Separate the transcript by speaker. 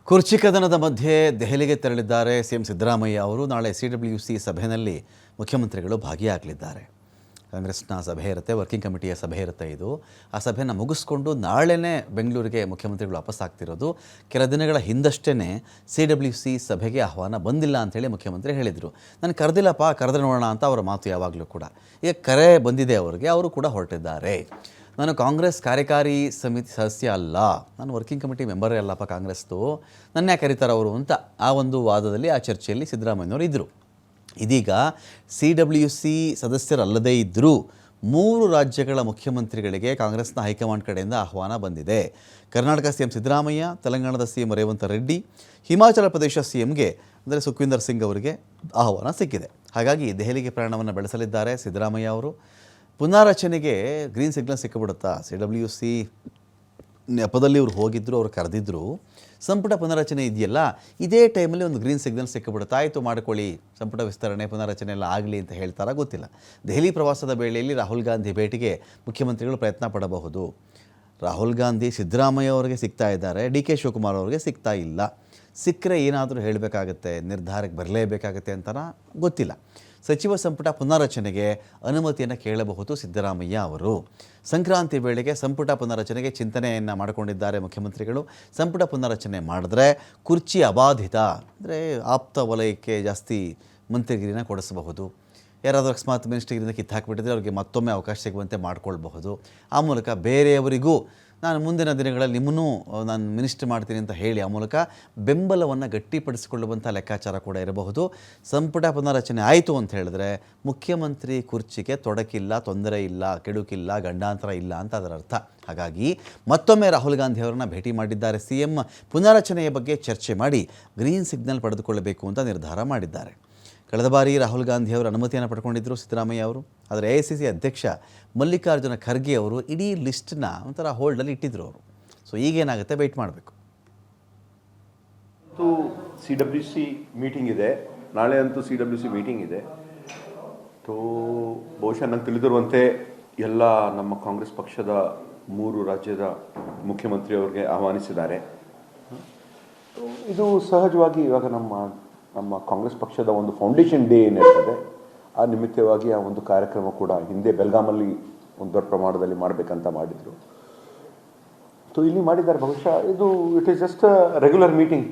Speaker 1: ಕುರ್ಚಿ ಕದನದ ಮಧ್ಯೆ ದೆಹಲಿಗೆ ತೆರಳಿದ್ದಾರೆ ಸಿಎಂ ಸಿದ್ದರಾಮಯ್ಯ ಅವರು. ನಾಳೆ CWC ಸಭೆಯಲ್ಲಿ ಮುಖ್ಯಮಂತ್ರಿಗಳು ಭಾಗಿಯಾಗಲಿದ್ದಾರೆ. ಕಾಂಗ್ರೆಸ್ನ ಸಭೆ ಇರುತ್ತೆ, ವರ್ಕಿಂಗ್ ಕಮಿಟಿಯ ಸಭೆ ಇರುತ್ತೆ. ಆ ಸಭೆಯನ್ನು ಮುಗಿಸ್ಕೊಂಡು ನಾಳೆನೇ ಬೆಂಗಳೂರಿಗೆ ಮುಖ್ಯಮಂತ್ರಿಗಳು ವಾಪಸ್ಸಾಗ್ತಿರೋದು. ಕೆಲ ದಿನಗಳ ಹಿಂದಷ್ಟೇ CWC ಸಭೆಗೆ ಆಹ್ವಾನ ಬಂದಿಲ್ಲ ಅಂಥೇಳಿ ಮುಖ್ಯಮಂತ್ರಿ ಹೇಳಿದರು. ನಾನು ಕರೆದಿಲ್ಲಪ್ಪ, ಕರೆದ್ರೆ ನೋಡೋಣ ಅಂತ ಅವರ ಮಾತು ಯಾವಾಗಲೂ ಕೂಡ. ಈಗ ಕರೆ ಬಂದಿದೆ ಅವರಿಗೆ, ಅವರು ಕೂಡ ಹೊರಟಿದ್ದಾರೆ. ನಾನು ಕಾಂಗ್ರೆಸ್ ಕಾರ್ಯಕಾರಿ ಸಮಿತಿ ಸದಸ್ಯ ಅಲ್ಲ, ನಾನು ವರ್ಕಿಂಗ್ ಕಮಿಟಿ ಮೆಂಬರೇ ಅಲ್ಲಪ್ಪ ಕಾಂಗ್ರೆಸ್ದು, ನನ್ನ ಯಾಕೆ ಕರೀತಾರೆ ಅವರು ಅಂತ ಆ ಒಂದು ವಾದದಲ್ಲಿ, ಆ ಚರ್ಚೆಯಲ್ಲಿ ಸಿದ್ದರಾಮಯ್ಯನವರು ಇದ್ದರು. ಇದೀಗ CWC ಸದಸ್ಯರಲ್ಲದೇ ಇದ್ದರೂ 3 ರಾಜ್ಯಗಳ ಮುಖ್ಯಮಂತ್ರಿಗಳಿಗೆ ಕಾಂಗ್ರೆಸ್ನ ಹೈಕಮಾಂಡ್ ಕಡೆಯಿಂದ ಆಹ್ವಾನ ಬಂದಿದೆ. ಕರ್ನಾಟಕ CM ಸಿದ್ದರಾಮಯ್ಯ, ತೆಲಂಗಾಣದ CM ರೇವಂತ್ ರೆಡ್ಡಿ, ಹಿಮಾಚಲ ಪ್ರದೇಶ CMಗೆ ಅಂದರೆ ಸುಖ್ವಿಂದರ್ ಸಿಂಗ್ ಅವರಿಗೆ ಆಹ್ವಾನ ಸಿಕ್ಕಿದೆ. ಹಾಗಾಗಿ ದೆಹಲಿಗೆ ಪ್ರಯಾಣವನ್ನು ಬೆಳೆಸಲಿದ್ದಾರೆ ಸಿದ್ದರಾಮಯ್ಯ ಅವರು. ಪುನಾರಚನೆಗೆ ಗ್ರೀನ್ ಸಿಗ್ನಲ್ ಸಿಕ್ಕಿಬಿಡುತ್ತಾ? CWC ನೆಪದಲ್ಲಿ ಇವರು ಹೋಗಿದ್ದರು, ಅವರು ಕರೆದಿದ್ದರು. ಸಂಪುಟ ಪುನರಚನೆ ಇದೆಯಲ್ಲ, ಇದೇ ಟೈಮಲ್ಲಿ ಒಂದು ಗ್ರೀನ್ ಸಿಗ್ನಲ್ ಸಿಕ್ಕಿಬಿಡುತ್ತಾ, ಆಯಿತು ಮಾಡ್ಕೊಳ್ಳಿ, ಸಂಪುಟ ವಿಸ್ತರಣೆ ಪುನರಚನೆ ಎಲ್ಲ ಆಗಲಿ ಅಂತ ಹೇಳ್ತಾರಾ ಗೊತ್ತಿಲ್ಲ. ದೆಹಲಿ ಪ್ರವಾಸದ ವೇಳೆಯಲ್ಲಿ ರಾಹುಲ್ ಗಾಂಧಿ ಭೇಟಿಗೆ ಮುಖ್ಯಮಂತ್ರಿಗಳು ಪ್ರಯತ್ನ ಪಡಬಹುದು. ರಾಹುಲ್ ಗಾಂಧಿ ಸಿದ್ದರಾಮಯ್ಯ ಅವರಿಗೆ ಸಿಗ್ತಾ ಇದ್ದಾರೆ, DK ಶಿವಕುಮಾರ್ ಅವರಿಗೆ ಸಿಗ್ತಾ ಇಲ್ಲ. ಸಿಕ್ಕರೆ ಏನಾದರೂ ಹೇಳಬೇಕಾಗತ್ತೆ, ನಿರ್ಧಾರಕ್ಕೆ ಬರಲೇಬೇಕಾಗತ್ತೆ ಅಂತನಾ ಗೊತ್ತಿಲ್ಲ. ಸಚಿವ ಸಂಪುಟ ಪುನರಚನೆಗೆ ಅನುಮತಿಯನ್ನು ಕೇಳಬಹುದು ಸಿದ್ದರಾಮಯ್ಯ ಅವರು. ಸಂಕ್ರಾಂತಿ ವೇಳೆಗೆ ಸಂಪುಟ ಪುನರಚನೆಗೆ ಚಿಂತನೆಯನ್ನು ಮಾಡಿಕೊಂಡಿದ್ದಾರೆ ಮುಖ್ಯಮಂತ್ರಿಗಳು. ಸಂಪುಟ ಪುನರಚನೆ ಮಾಡಿದ್ರೆ ಕುರ್ಚಿ ಅಬಾಧಿತ, ಅಂದರೆ ಆಪ್ತ ವಲಯಕ್ಕೆ ಜಾಸ್ತಿ ಮಂತ್ರಿಗಿರಿನ ಕೊಡಿಸಬಹುದು. ಯಾರಾದರೂ ಅಕಸ್ಮಾತ್ ಮಿನಿಸ್ಟ್ರಿಗಿರಿಂದ ಕಿತ್ತಾಕಿಬಿಟ್ಟಿದ್ರೆ ಅವ್ರಿಗೆ ಮತ್ತೊಮ್ಮೆ ಅವಕಾಶ ಸಿಗುವಂತೆ ಮಾಡಿಕೊಳ್ಬಹುದು. ಆ ಮೂಲಕ ಬೇರೆಯವರಿಗೂ ನಾನು ಮುಂದಿನ ದಿನಗಳಲ್ಲಿ ನಿಮ್ಮನ್ನೂ ನಾನು ಮಿನಿಸ್ಟರ್ ಮಾಡ್ತೀನಿ ಅಂತ ಹೇಳಿ ಆ ಮೂಲಕ ಬೆಂಬಲವನ್ನು ಗಟ್ಟಿಪಡಿಸಿಕೊಳ್ಳುವಂಥ ಲೆಕ್ಕಾಚಾರ ಕೂಡ ಇರಬಹುದು. ಸಂಪುಟ ಪುನರಚನೆ ಆಯಿತು ಅಂತ ಹೇಳಿದ್ರೆ ಮುಖ್ಯಮಂತ್ರಿ ಕುರ್ಚಿಗೆ ತೊಡಕಿಲ್ಲ, ತೊಂದರೆ ಇಲ್ಲ, ಕೆಡುಕಿಲ್ಲ, ಗಂಡಾಂತರ ಇಲ್ಲ ಅಂತ ಅದರ ಅರ್ಥ. ಹಾಗಾಗಿ ಮತ್ತೊಮ್ಮೆ ರಾಹುಲ್ ಗಾಂಧಿ ಅವರನ್ನು ಭೇಟಿ ಮಾಡಿದ್ದಾರೆ CM. ಪುನರಚನೆಯ ಬಗ್ಗೆ ಚರ್ಚೆ ಮಾಡಿ ಗ್ರೀನ್ ಸಿಗ್ನಲ್ ಪಡೆದುಕೊಳ್ಳಬೇಕು ಅಂತ ನಿರ್ಧಾರ ಮಾಡಿದ್ದಾರೆ. ಕಳೆದ ಬಾರಿ ರಾಹುಲ್ ಗಾಂಧಿ ಅವರು ಅನುಮತಿಯನ್ನು ಪಡ್ಕೊಂಡಿದ್ದರು ಸಿದ್ದರಾಮಯ್ಯ ಅವರು. ಆದರೆ AICC ಅಧ್ಯಕ್ಷ ಮಲ್ಲಿಕಾರ್ಜುನ ಖರ್ಗೆ ಅವರು ಇಡೀ ಲಿಸ್ಟನ್ನ ಒಂಥರ ಹೋಲ್ಡಲ್ಲಿ ಇಟ್ಟಿದ್ರು ಅವರು. ಸೊ ಈಗೇನಾಗುತ್ತೆ ವೆಯ್ಟ್ ಮಾಡಬೇಕು.
Speaker 2: CWC ಮೀಟಿಂಗ್ ಇದೆ, ನಾಳೆ ಅಂತೂ CWC ಮೀಟಿಂಗ್ ಇದೆ. ಬಹುಶಃ ನಂಗೆ ತಿಳಿದಿರುವಂತೆ ಎಲ್ಲ ನಮ್ಮ ಕಾಂಗ್ರೆಸ್ ಪಕ್ಷದ 3 ರಾಜ್ಯದ ಮುಖ್ಯಮಂತ್ರಿಯವರಿಗೆ ಆಹ್ವಾನಿಸಿದ್ದಾರೆ. ಇದು ಸಹಜವಾಗಿ ಇವಾಗ ನಮ್ಮ ಕಾಂಗ್ರೆಸ್ ಪಕ್ಷದ ಒಂದು ಫೌಂಡೇಶನ್ ಡೇ ಏನಿರ್ತದೆ, ಆ ನಿಮಿತ್ತವಾಗಿ ಆ ಒಂದು ಕಾರ್ಯಕ್ರಮ ಕೂಡ ಹಿಂದೆ ಬೆಲ್ಗಾಮಲ್ಲಿ ಒಂದು ದೊಡ್ಡ ಪ್ರಮಾಣದಲ್ಲಿ ಮಾಡಬೇಕಂತ ಮಾಡಿದರು. ಇಲ್ಲಿ ಮಾಡಿದ್ದಾರೆ. ಬಹುಶಃ ಇದು it is just regular meeting